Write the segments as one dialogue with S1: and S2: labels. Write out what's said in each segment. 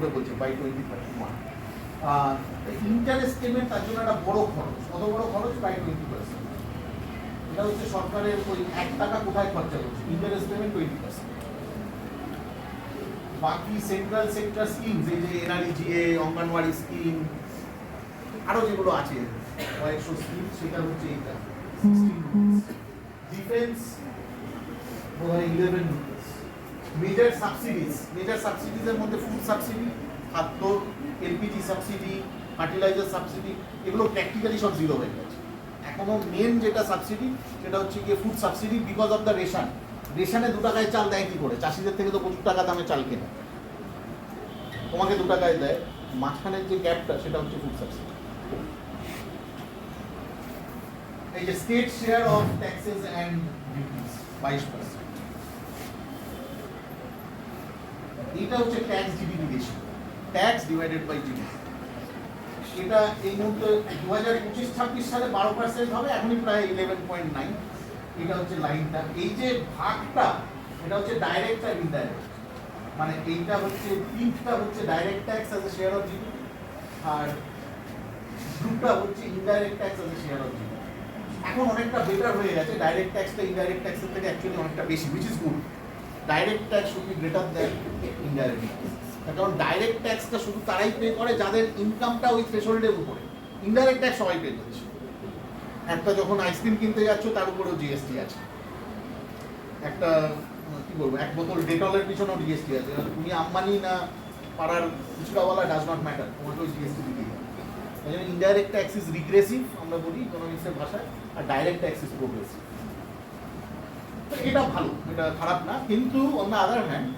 S1: করবে বলছে by 2031। Interest payment তার জন্য একটা বড় খরচ। কত বড় খরচ? বাই 20%। এটা হচ্ছে সরকারের ওই 1 টাকা কোথায় খরচা করছে, ইন্টারেস্ট পেমেন্ট 20%। বাকি সেন্ট্রাল সেক্টর স্কিম, এই যে এনআরইজিএ, অঙ্গনওয়াড়ি স্কিম, আরো যেগুলো আছে কয়েকশো স্কিম, সেটা হচ্ছে এইটা 16 রুপিস। Defence 11 rupees. মেজর সাবসিডিজের মধ্যে ফুড সাবসিডি, খাদ্য, এলপিজি সাবসিডি, ফার্টিলাইজার সাবসিডি, এগুলো প্র্যাকটিক্যালি সব জিরো হয়ে গেছে। এখনো মেন যেটা সাবসিডি সেটা হচ্ছে গিয়ে food subsidy, because of the ration. রেশনে 2 টাকায় চাল দেয় কি করে? চাষিদের থেকে তো প্রচুর টাকা দামে চাল কেনে, তোমাকে 2 টাকায় দেয়, মাঝখানের যে গ্যাপটা সেটা হচ্ছে ফুড সাবসিডি। এই যে state share of taxes and duties 22%। এটা হচ্ছে tax GDP ratio, tax divided by GDP. এটা এই মুহূর্তে 2025-26 সালে 12% হবে, এখনই প্রায় 11.9। এটা হচ্ছে লাইনটা। এই যে ভাগটা, এটা হচ্ছে ডাইরেক্ট আর ইনডাইরেক্ট। মানে এইটা হচ্ছে পিঙ্কটা হচ্ছে direct tax as a share of GDP, আর ব্লুটা হচ্ছে indirect tax as a share of GDP. এখন অনেকটা বেটার হয়ে গেছে, ডাইরেক্ট ট্যাক্সটা ইনডাইরেক্ট ট্যাক্সের থেকে অ্যাকচুয়ালি অনেকটা বেশি, which is good. Direct tax should be greater than indirect tax. কারণ ডাইরেক্ট ট্যাক্সটা শুধু তারাই পে করে যাদের ইনকামটা ওই থ্রেশহোল্ডের উপরে। ইনডাইরেক্ট ট্যাক্স সবাই পে করছে। একটা যখন আইসক্রিম কিনতে যাচ্ছ তার উপরেও জিএসটি আছে, একটা কি বলবো, 1 বোতল ডেটলের পিছনেও জিএসটি আছে। তুমি আম্বানি না পাড়ার ফুচকাওয়ালা, ডাজ নট ম্যাটার, তোমাকে ওই জিএসটি দিতেই হবে। এই জন্য ইনডাইরেক্ট ট্যাক্স ইজ রিগ্রেসিভ আমরা বলি ইকোনমিক্সের ভাষায়, আর ডাইরেক্ট ট্যাক্স ইজ প্রোগ্রেসিভ। এটা ভালো, এটা খারাপ না। কিন্তু on the other hand,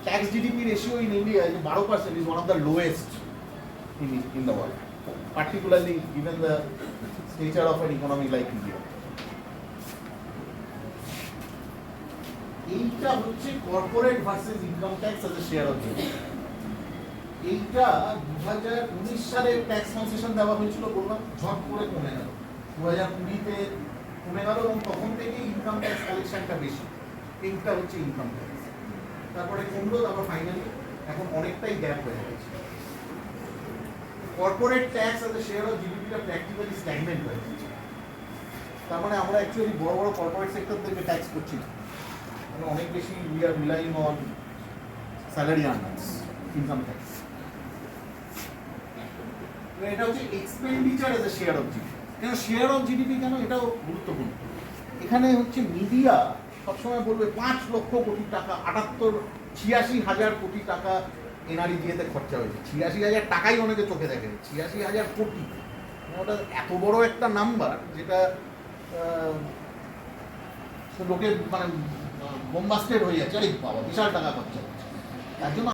S1: tax GDP ratio in India is 12% is one of the lowest in the world, particularly given the nature of an economy like India. এইটা হচ্ছে corporate versus income tax as a share of GDP. এইটা 2019 সালে tax concession দেওয়া হয়েছিল, বললাম ঝট করে কমে গেল। 2020-তে কমে গেল এবং তখন থেকে ইনকাম ট্যাক্স কালেকশনটা বেশি। এইটা হচ্ছে ইনকাম ট্যাক্স, তারপরে কমলো, তারপর ফাইনালি এখন অনেকটাই গ্যাপ হয়ে গেছে। Corporate tax as a share of জিডিপিটা প্র্যাকটিক্যালি স্ট্যাগনেন্ট হয়ে গেছে। তার মানে আমরা অ্যাকচুয়ালি বড় বড় কর্পোরেট সেক্টর থেকে ট্যাক্স করছি না, মানে অনেক বেশি we are relying on salary earners income tax. এটা হচ্ছে expenditure as a share of GDP. কেন শেয়ার অফ জিডিপি, কেন এটাও গুরুত্বপূর্ণ। এখানে হচ্ছে মিডিয়া সবসময় বলবে 5 লক্ষ কোটি টাকা, 86,000 কোটি টাকা এনআরইজিএতে খরচা হয়েছে। 86,000 টাকাই অনেকে চোখে দেখে, 86,000 কোটি, ওটা এত বড় একটা নাম্বার যেটা লোকে মানে বোম্বাস্টেড হয়ে যাচ্ছে, আরে বাবা বিশাল টাকা খরচা হচ্ছে। তার জন্য